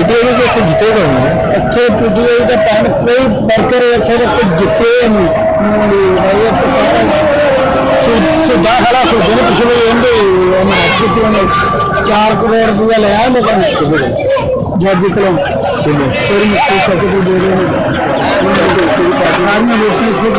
PTI के इतने जीते कौन है? अच्छे पीटीआई का पैन कोई वर्कर अच्छे तो कुछ जिते नहीं सुधा खड़ा सोचे ने पिछले एंडे 4 करोड़ रुपया लिया लेकिन जज कलो थोड़ी मुश्किल से दे रहे हैं रोटी से